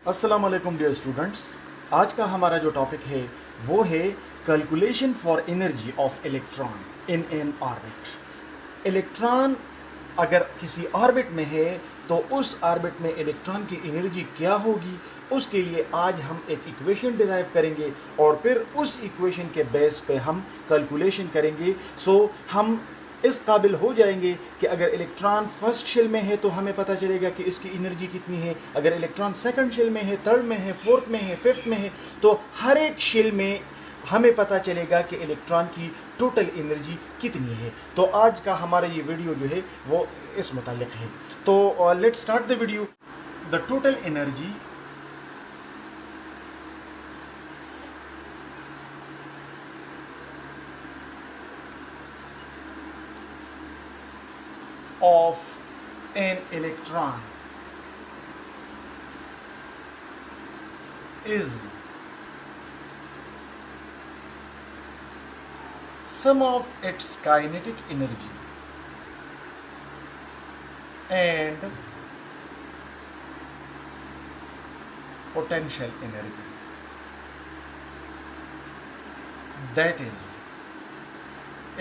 अस्सलाम वालेकुम dear students. आज का हमारा जो टॉपिक है वो है calculation for energy of electron in an orbit. Electron अगर किसी ऑर्बिट में है तो उस ऑर्बिट में इलेक्ट्रॉन की एनर्जी क्या होगी, उसके लिए आज हम एक इक्वेशन डिराइव करेंगे और फिर उस इक्वेशन के बेस पे हम कैलकुलेशन करेंगे। हम इस काबिल हो जाएंगे कि अगर इलेक्ट्रॉन फर्स्ट शेल में है तो हमें पता चलेगा कि इसकी एनर्जी कितनी है, अगर इलेक्ट्रॉन सेकंड शेल में है, थर्ड में है, फोर्थ में है, फिफ्थ में है, तो हर एक शेल में हमें पता चलेगा कि इलेक्ट्रॉन की टोटल एनर्जी कितनी है। तो आज का हमारा ये वीडियो जो है वो इस मुतालिक है। तो let's start the video. The total energy of an electron is sum of its kinetic energy and potential energy. That is,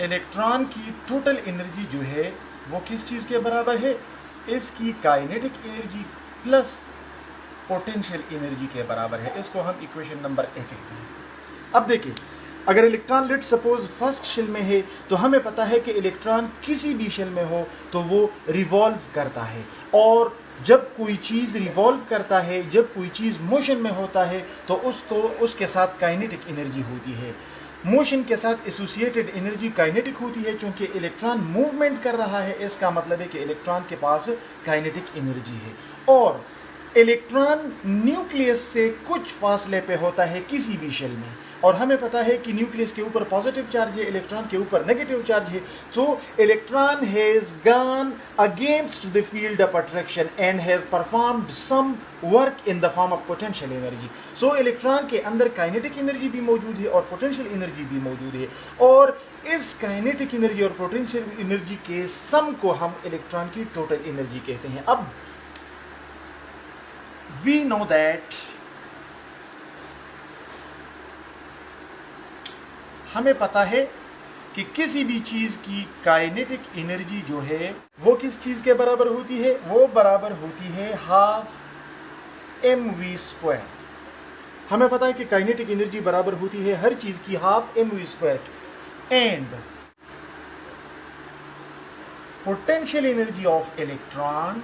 electron की टोटल एनर्जी जो है वो किस चीज के बराबर है, इसकी kinetic energy plus potential energy के बराबर है। इसको हम इक्वेशन नंबर 8 कहते हैं। अब देखिए, अगर electron let suppose first shell में है तो हमें पता है कि इलेक्ट्रॉन किसी भी शेल में हो तो वो रिवॉल्व करता है, और जब कोई चीज रिवॉल्व करता है, जब कोई चीज मोशन में होता है तो उसके साथ काइनेटिक एनर्जी होती है। मोशन के साथ एसोसिएटेड एनर्जी काइनेटिक होती है। चूंकि इलेक्ट्रॉन मूवमेंट कर रहा है, इसका मतलब है कि इलेक्ट्रॉन के पास काइनेटिक एनर्जी है। और इलेक्ट्रॉन न्यूक्लियस से कुछ फासले पे होता है किसी भी शेल में, और हमें पता है कि न्यूक्लियस के ऊपर पॉजिटिव चार्ज है, इलेक्ट्रॉन के ऊपर नेगेटिव चार्ज है। So electron has gone against the field of attraction and has performed some work in the form of potential energy. So electron के अंदर काइनेटिक एनर्जी भी मौजूद है और पोटेंशियल एनर्जी भी मौजूद है, और इस काइनेटिक एनर्जी और पोटेंशियल एनर्जी के सम को हम इलेक्ट्रॉन की टोटल एनर्जी कहते हैं। अब वी नो दैट, हमें पता है कि किसी भी चीज की काइनेटिक एनर्जी जो है वो किस चीज के बराबर होती है, वो बराबर होती है हाफ mv²। हमें पता है कि काइनेटिक एनर्जी बराबर होती है हर चीज की half mv², and potential energy of electron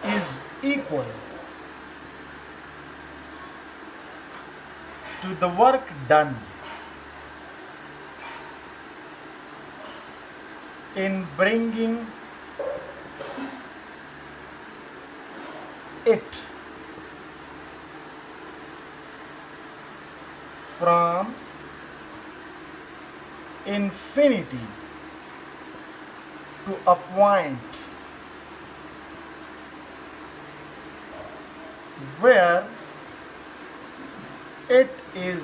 is equal to the work done in bringing it from infinity to a point where it is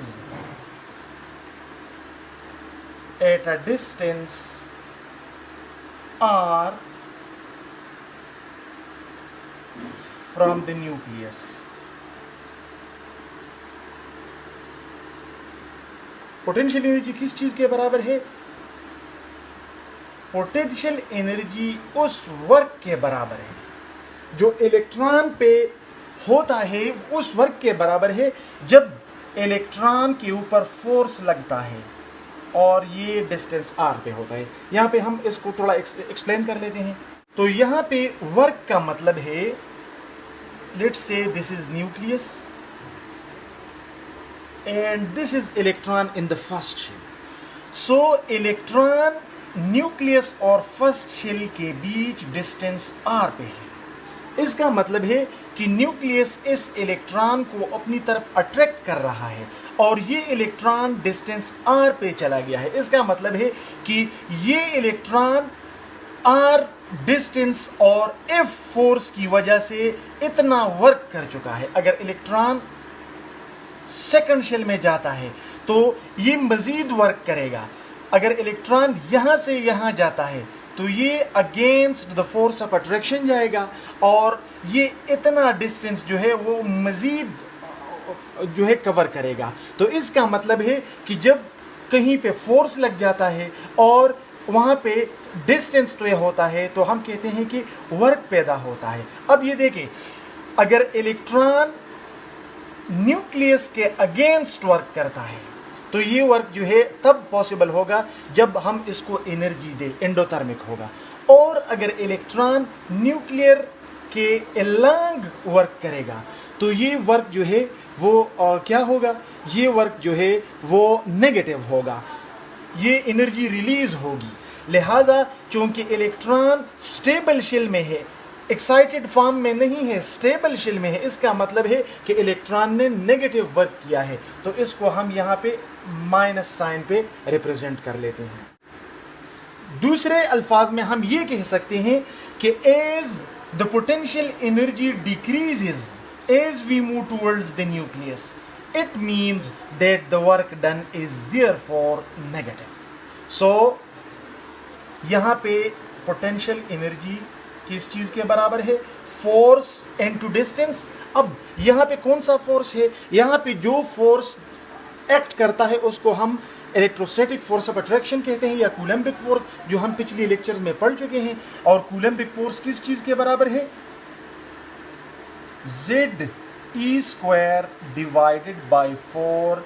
at a distance r from the nucleus। Potential energy किस चीज के बराबर है? Potential energy उस work के बराबर है जो इलेक्ट्रॉन पे होता है, उस वर्क के बराबर है जब इलेक्ट्रॉन के ऊपर फोर्स लगता है, और ये डिस्टेंस r पे होता है। यहाँ पे हम इसको थोड़ा एक्सप्लेन कर लेते हैं। तो यहाँ पे वर्क का मतलब है, let's say this is nucleus and this is electron in the first shell. So electron nucleus और फर्स्ट शेल के बीच डिस्टेंस r पे है। इसका मतलब है कि न्यूक्लियस इस इलेक्ट्रॉन को अपनी तरफ अट्रैक्ट कर रहा है और ये इलेक्ट्रॉन डिस्टेंस r पे चला गया है। इसका मतलब है कि ये इलेक्ट्रॉन r डिस्टेंस और F फोर्स की वजह से इतना वर्क कर चुका है। अगर इलेक्ट्रॉन सेकंड शेल में जाता है तो ये मजीद वर्क करेगा। अगर इलेक्ट्रॉन यहां से यहां जाता है तो ये against the force of attraction जाएगा और ये इतना डिस्टेंस जो है वो मजीद जो है कवर करेगा। तो इसका मतलब है कि जब कहीं पे फोर्स लग जाता है और वहाँ पे डिस्टेंस तय होता है तो हम कहते हैं कि वर्क पैदा होता है। अब ये देखें, अगर इलेक्ट्रॉन न्यूक्लियस के अगेंस्ट वर्क करता है तो ये वर्क जो है तब पॉसिबल होगा जब हम इसको एनर्जी दे, एंडोथर्मिक होगा। और अगर इलेक्ट्रॉन न्यूक्लियर के अलोंग वर्क करेगा तो ये वर्क जो है वो क्या होगा, ये वर्क जो है वो नेगेटिव होगा, ये एनर्जी रिलीज होगी। लिहाजा चूंकि इलेक्ट्रॉन स्टेबल शेल में है, एक्साइटेड फॉर्म में नहीं है, स्टेबल शेल में है, इसका मतलब है कि इलेक्ट्रॉन ने नेगेटिव वर्क किया है। तो इसको हम यहाँ पे माइनस साइन पे रिप्रेजेंट कर लेते हैं। दूसरे अल्फाज में हम ये कह सकते हैं कि as the potential energy decreases as we move towards the nucleus, it means that the work done is therefore negative. So यहाँ पे पोटेंशियल एनर्जी किस चीज के बराबर है, फोर्स इनटू डिस्टेंस। अब यहाँ पे कौन सा फोर्स है, यहाँ पे जो फोर्स एक्ट करता है उसको हम इलेक्ट्रोस्टैटिक फोर्स ऑफ अट्रैक्शन कहते हैं या कूलम्बिक फोर्स, जो हम पिछले लेक्चर्स में पढ़ चुके हैं। और कूलम्बिक फोर्स किस चीज के बराबर है, Z E square divided by 4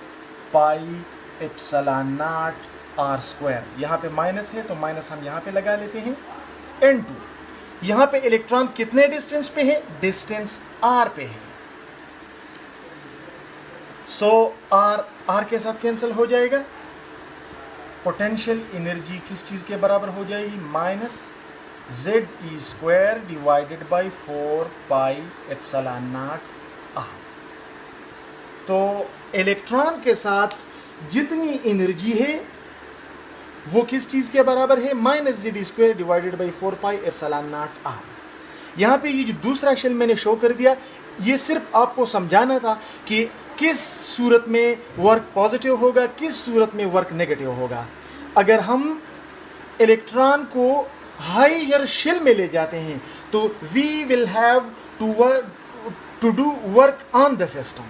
pi epsilon naught R square. यहाँ पे माइनस है तो माइनस हम यहाँ पे लगा लेते हैं, N2। यहाँ पे इलेक्ट्रॉन कितने डिस्टेंस पे है, डिस्टेंस R पे है। सो R के साथ कैंसिल हो जाएगा। पोटेंशियल एनर्जी किस चीज के बराबर हो जाएगी, minus Z E square divided by 4 pi epsilon naught R। तो इलेक्ट्रॉन के साथ जितनी एनर्जी है वो किस चीज के बराबर है, minus Z E square divided by 4 pi epsilon naught R। यहाँ पे ये जो दूसरा शेल मैंने शो कर दिया, ये सिर्फ आपको समझाना था कि किस सूरत में वर्क पॉजिटिव होगा, किस सूरत में वर्क नेगेटिव होगा। अगर हम इलेक्ट्रॉन को हायर शेल में ले जाते हैं तो we will have to do work on the system,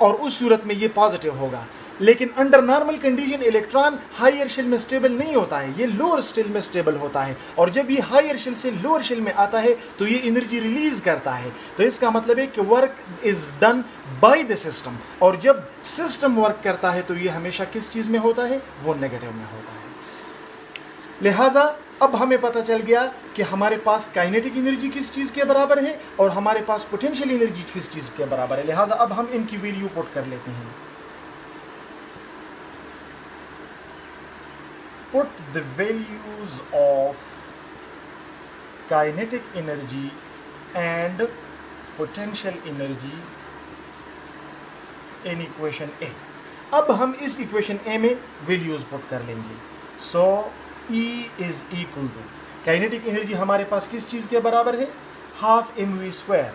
और उस सूरत में ये पॉजिटिव होगा। लेकिन under normal condition electron higher shell में स्टेबल नहीं होता है, ये लोअर शेल में स्टेबल होता है। और जब ये हायर शेल से लोअर शेल में आता है तो ये एनर्जी रिलीज करता है। तो इसका मतलब है कि work is done by the system, और जब सिस्टम वर्क करता है तो ये हमेशा किस चीज में होता है, वो नेगेटिव में होता है। लिहाजा अब हमें पता चल गया कि हमारे पास काइनेटिक एनर्जी किस चीज के बराबर है और हमारे पास पोटेंशियल एनर्जी किस चीज के बराबर है। लिहाजा अब हम इनकी वैल्यू पुट कर लेते हैं। Put the values of kinetic energy and potential energy in equation A। अब हम इस इक्वेशन A में वैल्यूज पुट कर लेंगे। सो E is equal to, kinetic energy हमारे पास किस चीज के बराबर है, half mv square,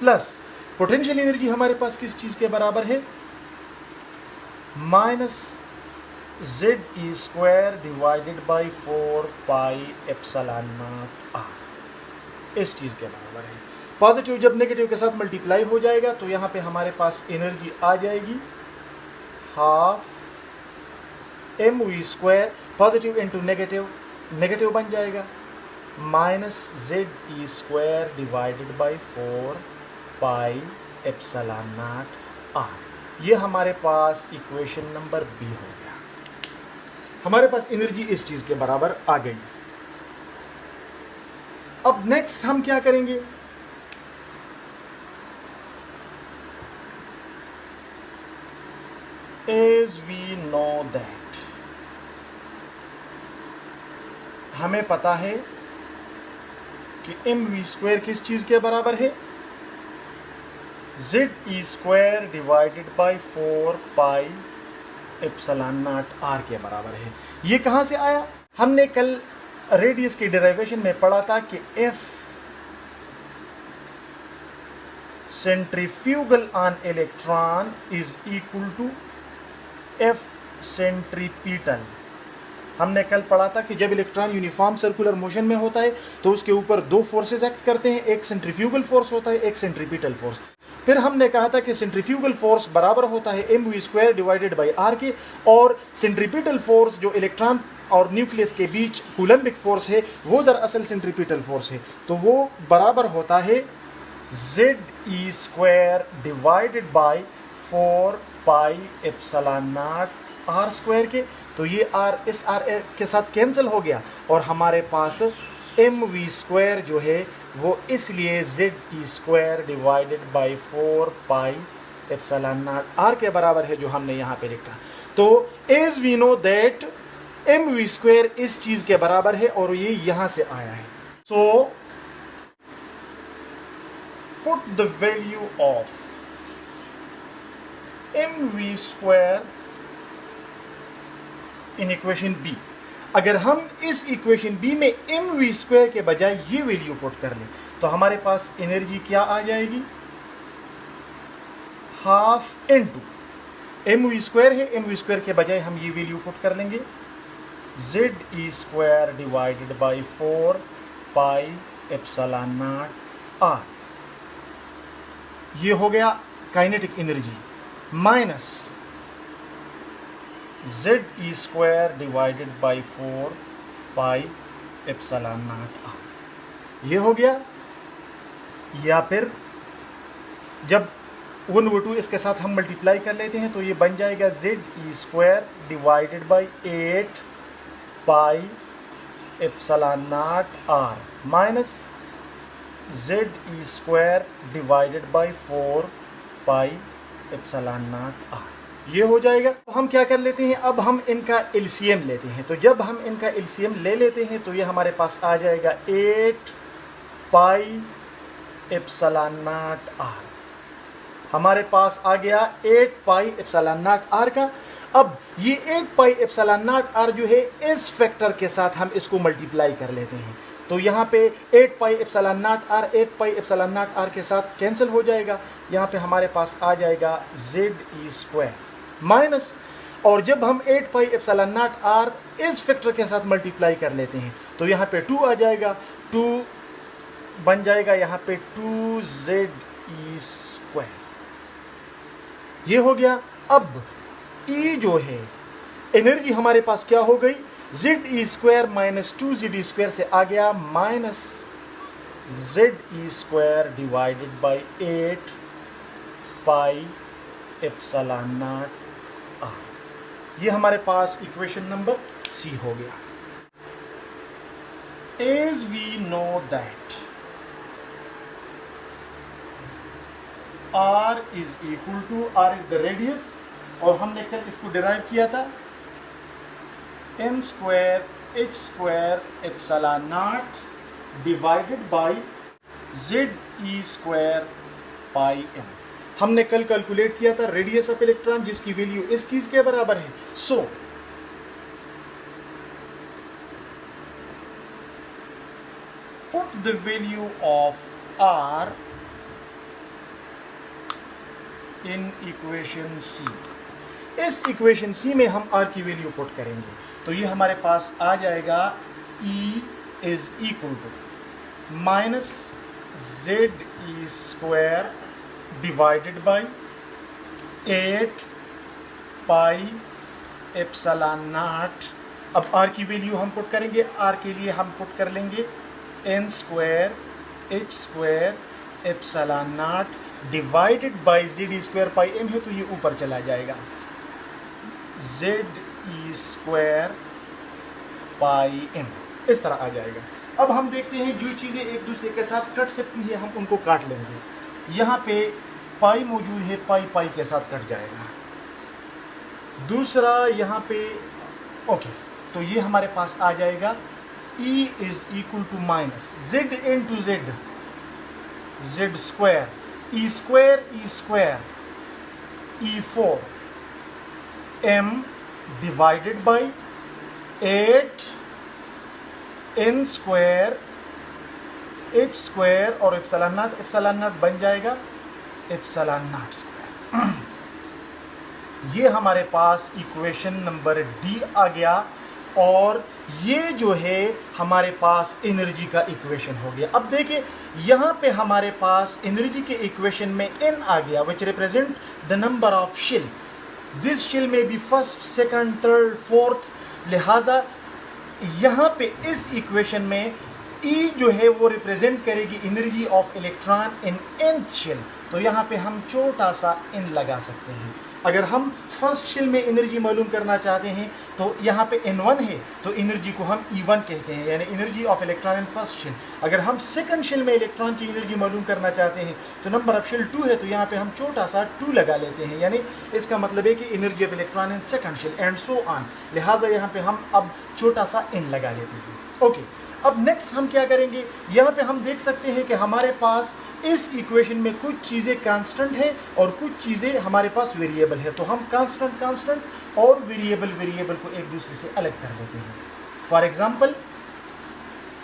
plus potential energy हमारे पास किस चीज के बराबर है, minus Z E square divided by 4 pi epsilon naught R, इस चीज के बराबर है। पॉजिटिव जब नेगेटिव के साथ मल्टीप्लाई हो जाएगा तो यहाँ पे हमारे पास एनर्जी आ जाएगी half mv square, positive into negative, negative बन जाएगा, minus Z E square divided by 4 pi epsilon naught R। ये हमारे पास इक्वेशन नंबर बी हो गया। हमारे पास एनर्जी इस चीज के बराबर आ गई। अब नेक्स्ट हम क्या करेंगे, as we know that, हमें पता है कि mv स्क्वायर किस चीज के बराबर है, Z E square divided by 4 pi epsilon naught R के बराबर है। ये कहां से आया, हमने कल रेडियस की डेरिवेशन में पढ़ा था कि F centrifugal on electron is equal to F centripetal. हमने कल पढ़ा था कि जब इलेक्ट्रॉन यूनिफॉर्म सर्कुलर मोशन में होता है तो उसके ऊपर दो फोर्सेस एक्ट करते हैं, एक सेंट्रीफ्यूगल फोर्स होता है, एक सेंट्रीपिटल फोर्स। फिर हमने कहा था कि सेंट्रीफ्यूगल फोर्स बराबर होता है mv² डिवाइडेड बाई r के, और सेंट्रीपिटल फोर्स जो इलेक्ट्रॉन और न्यूक्लियस के बीच कूलम्बिक फोर्स है वो दरअसल सेंट्रीपिटल फोर्स है, तो वो बराबर होता है Ze² divided by 4 pi epsilon not r² के। तो ये r इस r के साथ कैंसिल हो गया और हमारे पास mv² जो है वो इसलिए Ze² divided by 4 pi epsilon naught r के बराबर है, जो हमने यहाँ पे लिखा। तो as we know that mv² इस चीज के बराबर है और ये यहां से आया है। So put the value of mv² in equation B. अगर हम इस इक्वेशन बी में mv² के बजाय ये वैल्यू पुट कर लें तो हमारे पास एनर्जी क्या आ जाएगी, हाफ इनटू mv² है, mv² के बजाय हम ये वैल्यू पुट कर लेंगे Ze² divided by 4 pi epsilon naught r। ये हो गया kinetic energy minus Ze² divided by 4 pi epsilon naught r। ये हो गया, या फिर जब 1 और 2 इसके साथ हम मल्टीप्लाई कर लेते हैं तो ये बन जाएगा Ze² divided by 8 pi epsilon naught r minus Ze² divided by 4 pi epsilon naught r। ये हो जाएगा। तो हम क्या कर लेते हैं, अब हम इनका एलसीएम लेते हैं। तो जब हम इनका एलसीएम ले लेते हैं तो ये हमारे पास आ जाएगा 8 पाई एप्सिलॉन नॉट r। हमारे पास आ गया 8 पाई एप्सिलॉन नॉट r का। अब ये 8 पाई एप्सिलॉन नॉट r जो है इस फैक्टर के साथ हम इसको मल्टीप्लाई कर लेते हैं। तो यहाँ पे 8 pi epsilon naught r 8 pi epsilon naught r के साथ कैंसिल हो जाएगा। यहाँ पे हमारे पास आ जाएगा Ze² माइनस, और जब हम 8 पाई एप्सिलॉन नॉट r इस फैक्टर के साथ मल्टीप्लाई कर लेते हैं तो यहाँ पे 2 आ जाएगा, 2 बन जाएगा यहाँ पे 2Ze²। ये हो गया। अब E जो है एनर्जी हमारे पास क्या हो गई, Ze² माइनस 2Ze² से आ गया minus Ze² divided by 8 pi epsilon naught r। ये हमारे पास इक्वेशन नंबर सी हो गया। As we know that r is equal to, r is the radius, और हमने कल इसको डिराइव किया था n² h² epsilon naught divided by Ze² pi m। हमने कल कैलकुलेट किया था रेडियस ऑफ इलेक्ट्रॉन जिसकी वैल्यू इस चीज के बराबर है। So put the value of r in equation C. इस इक्वेशन सी में हम r की वैल्यू पुट करेंगे तो ये हमारे पास आ जाएगा E is equal to minus Ze² divided by 8 pi epsilon naught. अब r की वैल्यू हम पुट करेंगे, r के लिए हम पुट कर लेंगे n² h² epsilon naught divided by Ze² pi m है तो ये ऊपर चला जाएगा Ze² पाई m, इस तरह आ जाएगा। अब हम देखते हैं जो चीज़ें एक दूसरे के साथ कट सकती है हम उनको काट लेंगे। यहाँ पे पाई मौजूद है, पाई पाई के साथ कट जाएगा। दूसरा यहाँ पे ओके, तो ये हमारे पास आ जाएगा E is equal to minus Z into Z, Z² E² E4 m divided by 8 n² h² और एप्सिलॉन नॉट बन जाएगा एप्सिलॉन नॉट स्क्वायर। ये हमारे पास इक्वेशन नंबर डी आ गया, और ये जो है हमारे पास एनर्जी का इक्वेशन हो गया। अब देखिए यहाँ पे हमारे पास एनर्जी के इक्वेशन में n आ गया, which represent the number of shell. This shell में be first, second, third, fourth. लिहाजा यहाँ पे इस इक्वेशन में E जो है वो रिप्रेजेंट करेगी energy of electron in nth shell. तो यहाँ पे हम छोटा सा n लगा सकते हैं। अगर हम फर्स्ट शेल में एनर्जी मालूम करना चाहते हैं तो यहाँ पे n1 है, तो एनर्जी को हम E1 कहते हैं, यानी energy of electron in first shell. अगर हम सेकंड शेल में इलेक्ट्रॉन की एनर्जी मालूम करना चाहते हैं तो नंबर ऑफ शेल 2 है, तो यहाँ पे हम छोटा सा 2 लगा लेते हैं, यानी इसका मतलब है कि energy of electron in second shell and so on. लिहाजा यहाँ पे हम अब छोटा सा n लगा लेते हैं। ओके, अब नेक्स्ट हम क्या करेंगे, यहाँ पे हम देख सकते हैं कि हमारे पास इस इक्वेशन में कुछ चीज़ें कांस्टेंट हैं और कुछ चीज़ें हमारे पास वेरिएबल है। तो हम कांस्टेंट और वेरिएबल को एक दूसरे से अलग कर देते हैं। For example,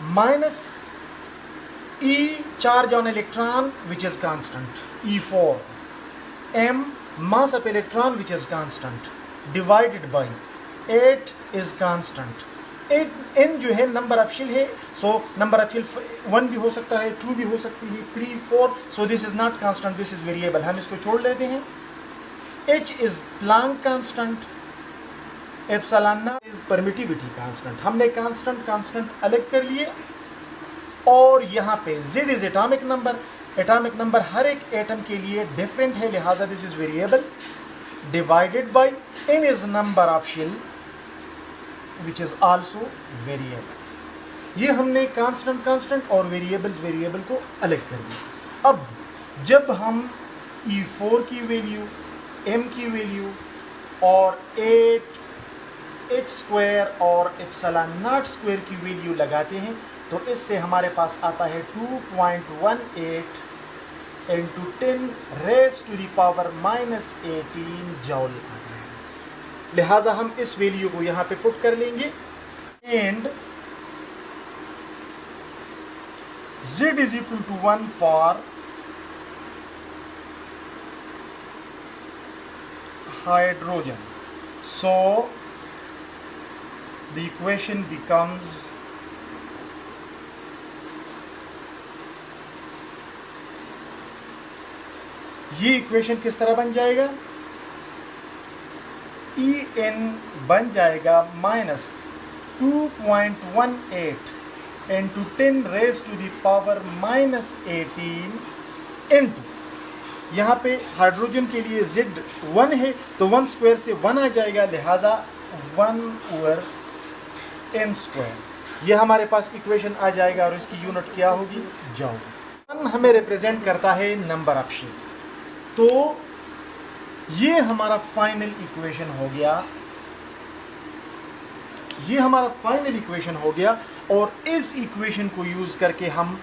minus E charge on electron which is constant, E4, M mass of electron which is constant, divided by 8 is constant. n जो है नंबर ऑफ शेल है, सो नंबर ऑफ शेल 1 भी हो सकता है, 2 भी हो सकती है, 3, 4, so this is not constant, this is variable, हम इसको छोड़ लेते हैं। h is Planck constant, epsilon naught is permittivity constant. हमने कांस्टेंट अलग कर लिए, और यहाँ पे z इज एटॉमिक नंबर हर एक एटम के लिए डिफरेंट है, लिहाजा this is variable, divided by n is number of shell which is also variable। ये हमने कांस्टेंट और वेरिएबल को अलग कर दिया। अब जब हम E4 की वैल्यू, M की वैल्यू और 8 h² और एप्सिलॉन नॉट स्क्वायर की वैल्यू लगाते हैं तो इससे हमारे पास आता है 2.18 into 10 raised to the power -18 जॉल आता है। लिहाजा हम इस वैल्यू को यहाँ पे पुट कर लेंगे, and Z is equal to 1 for hydrogen. So the equation becomes ये इक्वेशन किस तरह बन जाएगा, En बन जाएगा -2.18 into 10 raised to the power -18 into, यहाँ पे हाइड्रोजन के लिए Z 1 है तो 1 स्क्वायर से 1 आ जाएगा, लिहाजा 1/n²। ये हमारे पास इक्वेशन आ जाएगा और इसकी यूनिट क्या होगी, जॉल। 1 हमें रिप्रेजेंट करता है नंबर ऑफ शेल। तो ये हमारा फाइनल इक्वेशन हो गया, ये हमारा फाइनल इक्वेशन हो गया। और इस इक्वेशन को यूज करके हम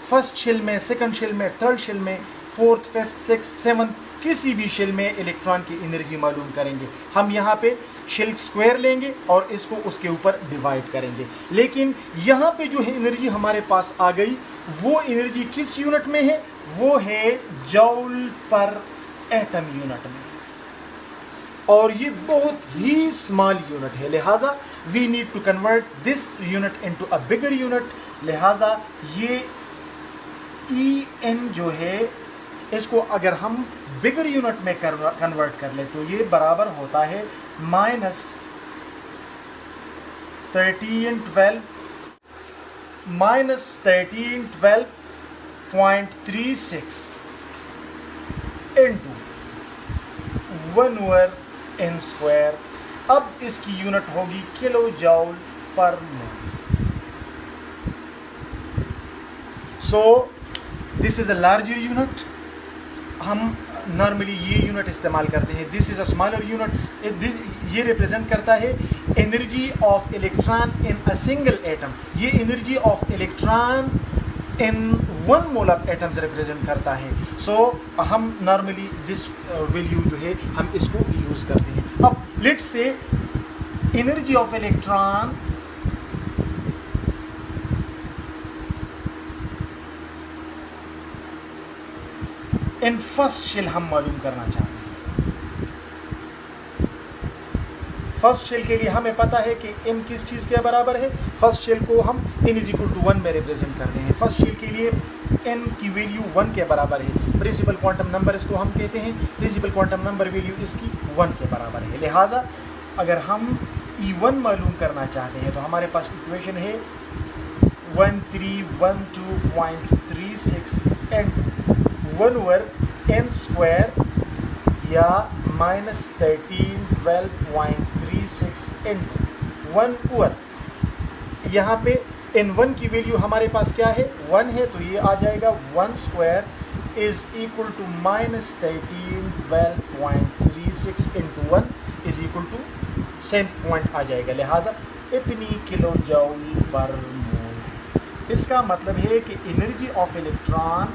फर्स्ट शेल में, सेकंड शेल में, थर्ड शेल में, फोर्थ, फिफ्थ, सिक्स्थ, सेवंथ किसी भी शेल में इलेक्ट्रॉन की एनर्जी मालूम करेंगे। हम यहाँ पे शेल स्क्वायर लेंगे और इसको उसके ऊपर डिवाइड करेंगे। लेकिन यहाँ पे जो है एनर्जी हमारे पास आ गई, वो एनर्जी किस यूनिट में है, वो है जॉल पर एटम यूनिट में, और ये बहुत ही स्मॉल यूनिट है। लिहाजा we need to convert this unit into a bigger unit. लिहाजा ये En जो है इसको अगर हम बिगर यूनिट में कन्वर्ट कर ले तो ये बराबर होता है -1312.36 इंटू 1/n²। अब इसकी यूनिट होगी kilo joule per mole. So this is a larger unit. हम नॉर्मली ये यूनिट इस्तेमाल करते हैं। This is a smaller unit. ये रिप्रेजेंट करता है energy of electron in a single atom. ये energy of electron in 1 mole of atoms represent करता है। सो हम नॉर्मली दिस वैल्यू जो है हम इसको यूज करते हैं। अब let's say energy of electron in first shell हम मालूम करना चाहते हैं। फर्स्ट शेल के लिए हमें पता है कि n किस चीज़ के बराबर है। फर्स्ट शेल को हम n = 1 में रिप्रेजेंट करते हैं। फर्स्ट शेल के लिए n की वैल्यू 1 के बराबर है। प्रिंसिपल क्वांटम नंबर इसको हम कहते हैं। प्रिंसिपल क्वांटम नंबर वैल्यू इसकी 1 के बराबर है। लिहाजा अगर हम E1 मालूम करना चाहते हैं तो हमारे पास इक्वेशन है 1312.36 n 1/n² या -1312.36 into 1/। यहाँ पे n1 की वैल्यू हमारे पास क्या है, 1 है, तो ये आ जाएगा 1² is equal to -1312.36 into 1 is equal to same point आ जाएगा। लिहाजा इतनी किलो जूल पर मोल। इसका मतलब है कि energy of electron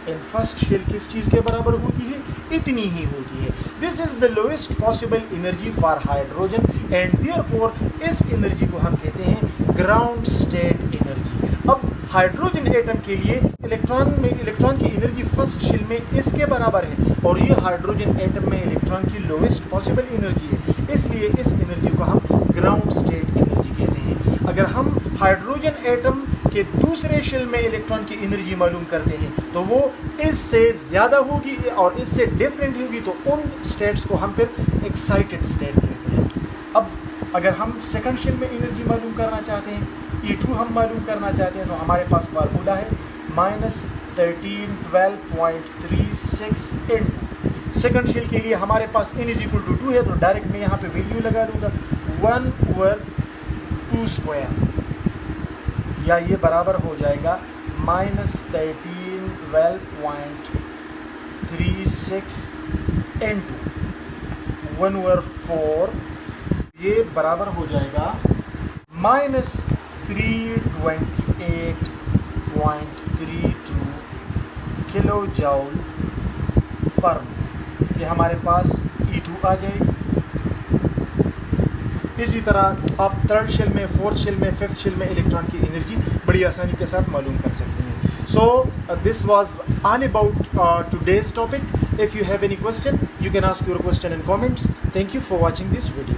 in first shell किस चीज़ के बराबर होती है, इतनी ही होती है। This is the lowest possible energy for hydrogen and therefore इस एनर्जी को हम कहते हैं ग्राउंड स्टेट एनर्जी। अब हाइड्रोजन एटम के लिए इलेक्ट्रॉन की एनर्जी फर्स्ट शेल में इसके बराबर है और ये हाइड्रोजन एटम में इलेक्ट्रॉन की लोएस्ट पॉसिबल एनर्जी है, इसलिए इस एनर्जी को हम ग्राउंड स्टेट एनर्जी कहते हैं। अगर हम हाइड्रोजन एटम के दूसरे शेल में इलेक्ट्रॉन की एनर्जी मालूम करते हैं तो वो इससे ज़्यादा होगी और इससे डिफरेंट होगी, तो उन स्टेट्स को हम फिर एक्साइटेड स्टेट कहते हैं। अब अगर हम सेकंड शेल में एनर्जी मालूम करना चाहते हैं, E2 हम मालूम करना चाहते हैं, तो हमारे पास फार्मूला है -1312.36 into सेकंड शेल के लिए हमारे पास n = 2 है, तो डायरेक्ट मैं यहाँ पे वैल्यू लगा दूंगा 1/2², या ये बराबर हो जाएगा -1312.36 into 1/4, ये बराबर हो जाएगा -328.32 किलो जूल पर मोल। ये हमारे पास E2 आ जाएगी। इसी तरह आप थर्ड शेल में, फोर्थ शेल में, फिफ्थ शेल में इलेक्ट्रॉन की एनर्जी बड़ी आसानी के साथ मालूम कर सकते हैं। So this was all about today's topic. If you have any question, you can ask your question in comments. Thank you for watching this video.